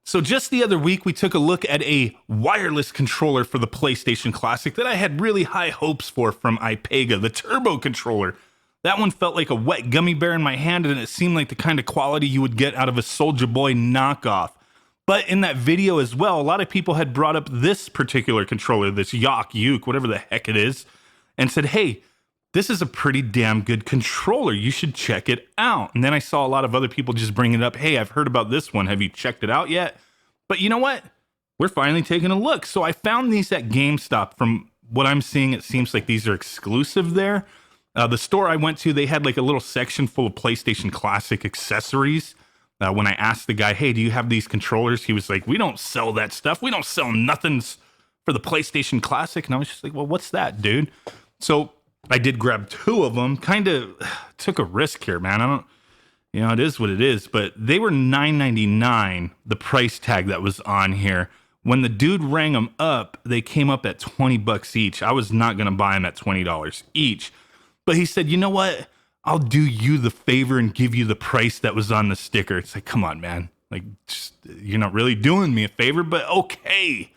So just the other week, we took a look at a wireless controller for the PlayStation Classic that I had really high hopes for from iPega, the Turbo controller. That one felt like a wet gummy bear in my hand, and it seemed like the kind of quality you would get out of a Soulja Boy knockoff. But in that video as well, a lot of people had brought up this particular controller, this Uke, whatever the heck it is, and said, hey, this is a pretty damn good controller. You should check it out. And then I saw a lot of other people just bring it up. Hey, I've heard about this one. Have you checked it out yet? But you know what? We're finally taking a look. So I found these at GameStop. From what I'm seeing, it seems like these are exclusive there. The store I went to, they had like a little section full of PlayStation Classic accessories. When I asked the guy, hey, do you have these controllers? He was like, we don't sell that stuff. We don't sell nothings for the PlayStation Classic. And I was just like, well, what's that, dude? So I did grab two of them. Kind of took a risk here, man. It is what it is. But they were $9.99, the price tag that was on here. When the dude rang them up, they came up at $20 each. I was not going to buy them at $20 each. But he said, you know what? I'll do you the favor and give you the price that was on the sticker. It's like, come on, man. Like, you're not really doing me a favor, but okay.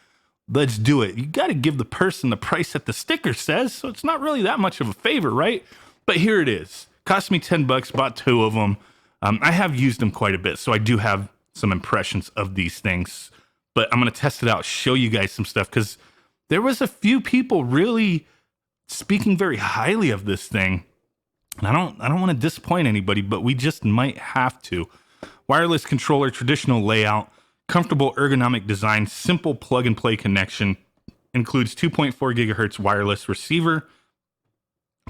Let's do it. You got to give the person the price that the sticker says, so it's not really that much of a favor, right? But here it is. Cost me $10, bought two of them. I have used them quite a bit, so I do have some impressions of these things. But I'm going to test it out, show you guys some stuff, because there was a few people really speaking very highly of this thing. And I don't want to disappoint anybody, but we just might have to. Wireless controller, traditional layout, comfortable ergonomic design, simple plug-and-play connection, includes 2.4 gigahertz wireless receiver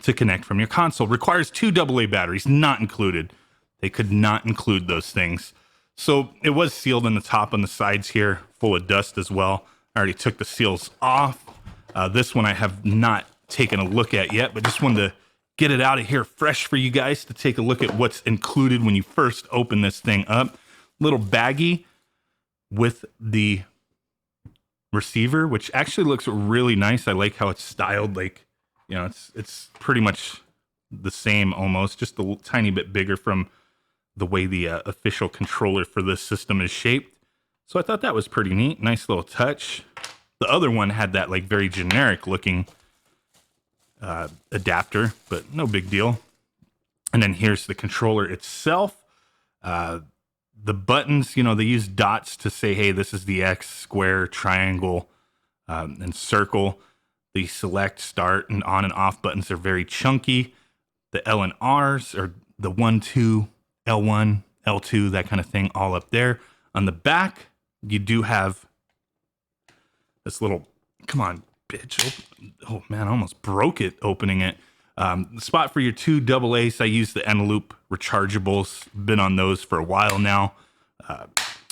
to connect from your console. Requires 2 AA batteries, not included. They could not include those things. So it was sealed on the top and the sides here, full of dust as well. I already took the seals off. This one I have not taken a look at yet, but just wanted to get it out of here fresh for you guys to take a look at what's included when you first open this thing up. Little baggie with the receiver, which actually looks really nice. I like how it's styled. Like, it's pretty much the same almost, just a tiny bit bigger from the way the official controller for this system is shaped. So I thought that was pretty neat. Nice little touch. The other one had that like very generic looking adapter, but no big deal. And then here's the controller itself. The buttons, they use dots to say, hey, this is the X, square, triangle, and circle. The select, start, and on and off buttons are very chunky. The L and R's are the 1, 2, L1, L2, that kind of thing, all up there. On the back, you do have this little, come on, bitch. Oh, man, I almost broke it opening it. The spot for your 2 AA's. I use the Eneloop rechargeables. Been on those for a while now.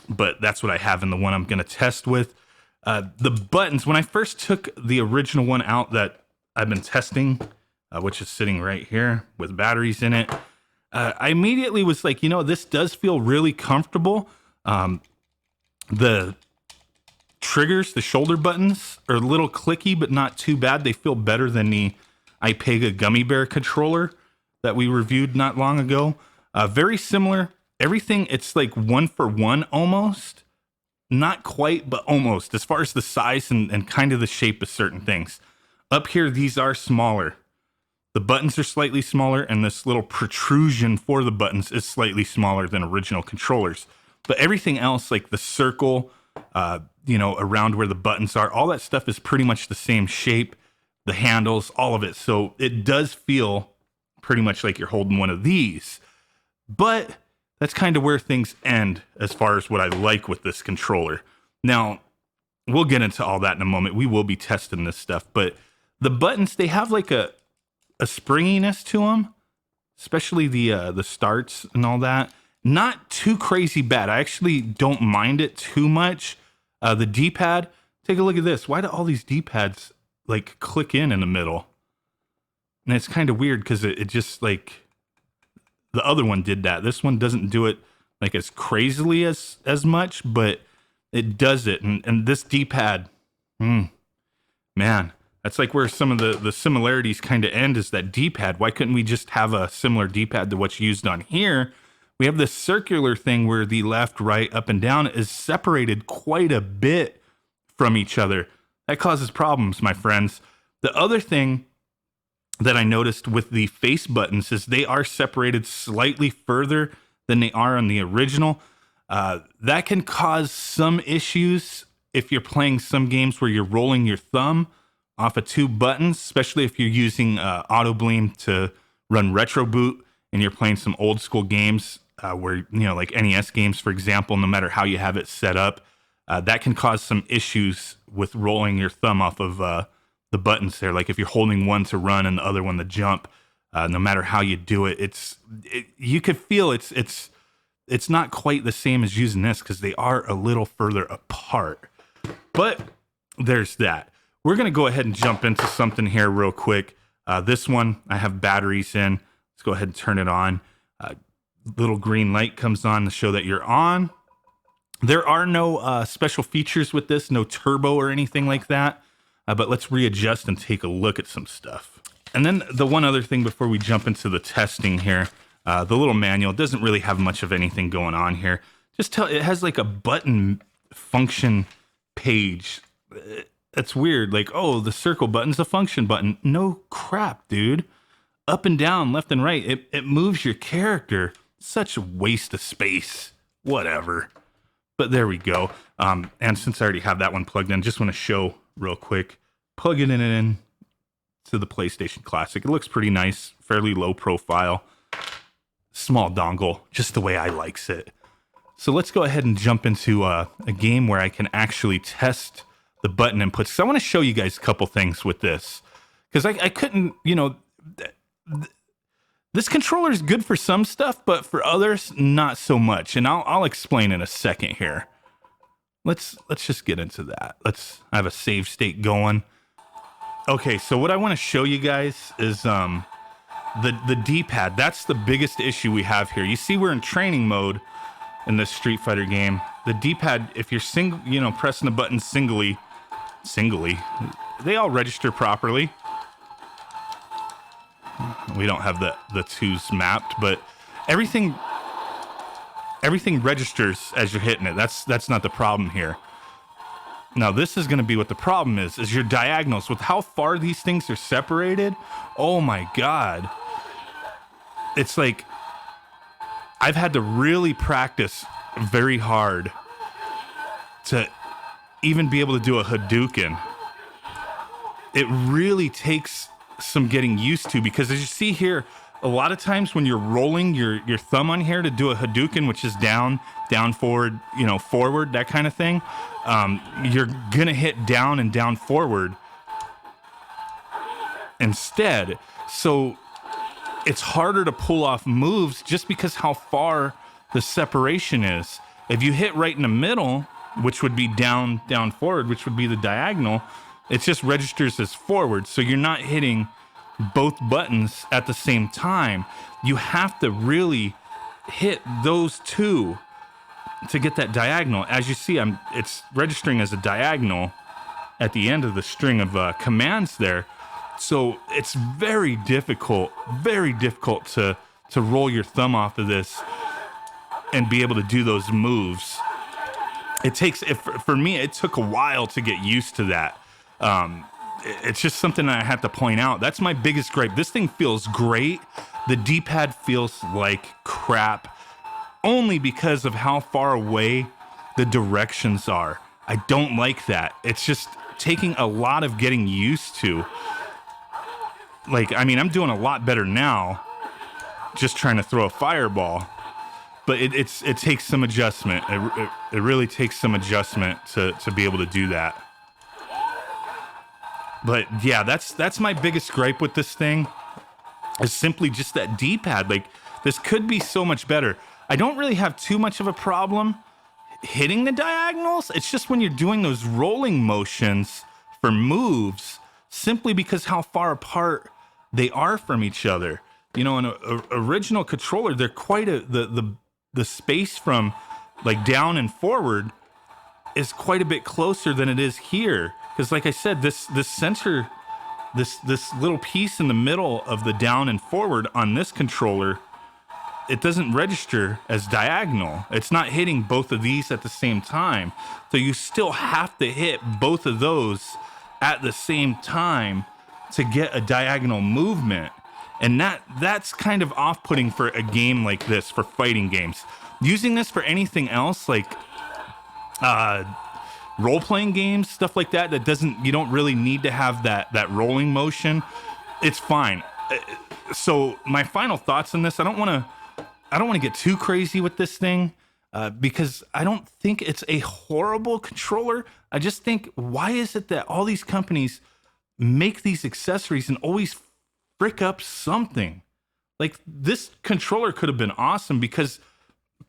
But that's what I have in the one I'm going to test with. The buttons, when I first took the original one out that I've been testing, which is sitting right here with batteries in it, I immediately was like, this does feel really comfortable. The triggers, the shoulder buttons, are a little clicky, but not too bad. They feel better than the iPega Gummy Bear controller that we reviewed not long ago. Very similar. Everything, it's like 1-for-1 almost. Not quite, but almost, as far as the size and kind of the shape of certain things. Up here, these are smaller. The buttons are slightly smaller, and this little protrusion for the buttons is slightly smaller than original controllers. But everything else, like the circle, around where the buttons are, all that stuff is pretty much the same shape, the handles, all of it. So it does feel pretty much like you're holding one of these. But that's kind of where things end as far as what I like with this controller. Now, we'll get into all that in a moment. We will be testing this stuff. But the buttons, they have like a springiness to them, especially the starts and all that. Not too crazy bad. I actually don't mind it too much. The D-pad, take a look at this. Why do all these D-pads like click in the middle? And it's kind of weird because it just like the other one did that. This one doesn't do it like as crazily as much, but it does it. And this D-pad, man, that's like where some of the similarities kind of end, is that D-pad. Why couldn't we just have a similar D-pad to what's used on here? We have this circular thing where the left, right, up, and down is separated quite a bit from each other. That causes problems, my friends. The other thing that I noticed with the face buttons is they are separated slightly further than they are on the original. That can cause some issues if you're playing some games where you're rolling your thumb off of two buttons, especially if you're using Auto Bleem to run Retro Boot and you're playing some old school games where, like NES games, for example, no matter how you have it set up, that can cause some issues with rolling your thumb off of the buttons there. Like if you're holding one to run and the other one to jump, no matter how you do it, you could feel it's not quite the same as using this because they are a little further apart. But there's that. We're going to go ahead and jump into something here real quick. This one, I have batteries in. Let's go ahead and turn it on. Little green light comes on to show that you're on. There are no special features with this, no turbo or anything like that. But let's readjust and take a look at some stuff. And then the one other thing before we jump into the testing here, the little manual doesn't really have much of anything going on here. It has like a button function page. That's weird. Like, oh, the circle button's a function button. No crap, dude. Up and down, left and right. It moves your character. Such a waste of space. Whatever. But there we go. And since I already have that one plugged in, just want to show real quick. Plugging it in to the PlayStation Classic. It looks pretty nice. Fairly low profile. Small dongle. Just the way I likes it. So let's go ahead and jump into a game where I can actually test the button inputs. So I want to show you guys a couple things with this. Because I couldn't, this controller is good for some stuff, but for others, not so much. And I'll explain in a second here. Let's just get into that. I have a save state going. Okay, so what I want to show you guys is the D-pad. That's the biggest issue we have here. You see we're in training mode in this Street Fighter game. The D-pad, if you're pressing the button singly, they all register properly. We don't have the twos mapped, but everything registers as you're hitting it. That's not the problem here. Now this is going to be what the problem is your diagonals. With how far these things are separated, oh my god. It's like I've had to really practice very hard to even be able to do a Hadouken. It really takes some getting used to, because as you see here, a lot of times when you're rolling your thumb on here to do a Hadouken, which is down, forward, forward, that kind of thing, you're gonna hit down and down forward instead. So it's harder to pull off moves just because how far the separation is. If you hit right in the middle, which would be down, forward, which would be the diagonal, it just registers as forward. So you're not hitting both buttons at the same time. You have to really hit those two to get that diagonal. As you see, it's registering as a diagonal at the end of the string of commands there. So it's very difficult to roll your thumb off of this and be able to do those moves. For me, it took a while to get used to that. It's just something that I have to point out. That's my biggest gripe. This thing feels great. The D-pad feels like crap only because of how far away the directions are. I don't like that. It's just taking a lot of getting used to. I'm doing a lot better now just trying to throw a fireball. But it takes some adjustment. It really takes some adjustment to be able to do that. But yeah, that's my biggest gripe with this thing, is simply just that D-pad. Like, this could be so much better. I don't really have too much of a problem hitting the diagonals. It's just when you're doing those rolling motions for moves, simply because how far apart they are from each other. In an original controller, they're quite the space from like down and forward is quite a bit closer than it is here. Because like I said, this center, this little piece in the middle of the down and forward on this controller it doesn't register as diagonal. It's not hitting both of these at the same time. So you still have to hit both of those at the same time to get a diagonal movement. And that's kind of off-putting for a game like this, for fighting games. Using this for anything else, like role-playing games, stuff like that, you don't really need to have that rolling motion, it's fine. So my final thoughts on this, I don't want to get too crazy with this thing, because I don't think it's a horrible controller. I just think, why is it that all these companies make these accessories and always frick up something? Like, this controller could have been awesome, because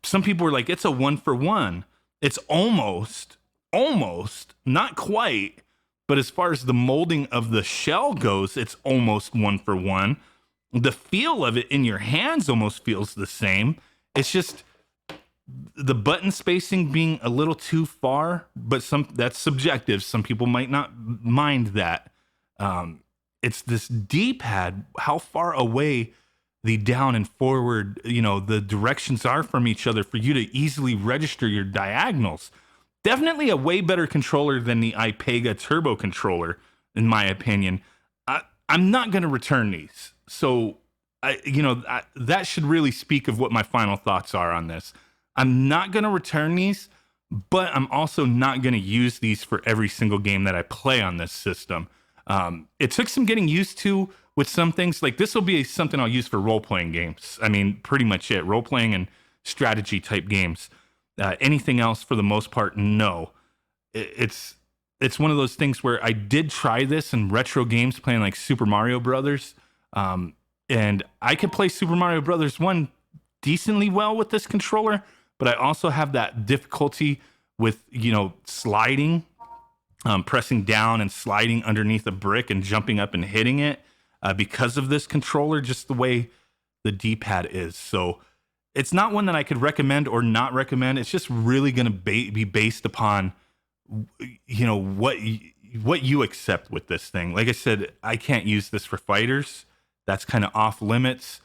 some people were like, it's a 1-for-1. It's almost, not quite, but as far as the molding of the shell goes, it's almost 1-for-1. The feel of it in your hands almost feels the same. It's just the button spacing being a little too far, but that's subjective. Some people might not mind that. It's this D-pad, how far away the down and forward, the directions are from each other for you to easily register your diagonals. Definitely a way better controller than the iPega Turbo controller, in my opinion. I'm not going to return these. So, that should really speak of what my final thoughts are on this. I'm not going to return these, but I'm also not going to use these for every single game that I play on this system. It took some getting used to with some things. Like, this will be something I'll use for role-playing games. I mean, pretty much it. Role-playing and strategy-type games. Anything else, for the most part, no. It's one of those things where I did try this in retro games, playing like Super Mario Brothers. And I could play Super Mario Brothers 1 decently well with this controller, but I also have that difficulty with, sliding, pressing down and sliding underneath a brick and jumping up and hitting it because of this controller, just the way the D-pad is. So it's not one that I could recommend or not recommend. It's just really going to be based upon, what you accept with this thing. Like I said, I can't use this for fighters. That's kind of off limits.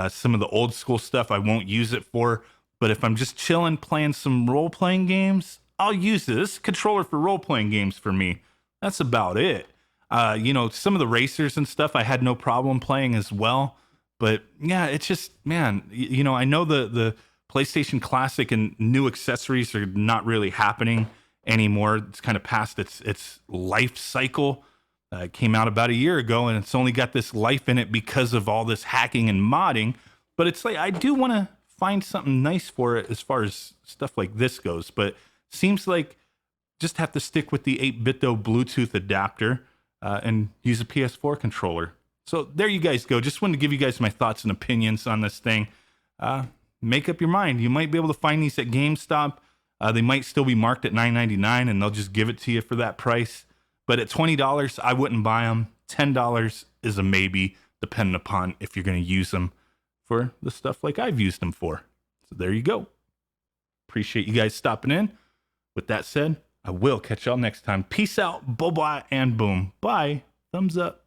Some of the old school stuff I won't use it for. But if I'm just chilling, playing some role-playing games, I'll use this. This is a controller for role-playing games for me. That's about it. Some of the racers and stuff I had no problem playing as well. But yeah, it's just, man, I know the PlayStation Classic and new accessories are not really happening anymore. It's kind of past its life cycle. It came out about a year ago, and it's only got this life in it because of all this hacking and modding. But it's like, I do want to find something nice for it as far as stuff like this goes. But seems like just have to stick with the 8-bit Bluetooth adapter and use a PS4 controller. So there you guys go. Just wanted to give you guys my thoughts and opinions on this thing. Make up your mind. You might be able to find these at GameStop. They might still be marked at $9.99, and they'll just give it to you for that price. But at $20, I wouldn't buy them. $10 is a maybe, depending upon if you're going to use them for the stuff like I've used them for. So there you go. Appreciate you guys stopping in. With that said, I will catch y'all next time. Peace out, bye-bye, and boom. Bye. Thumbs up.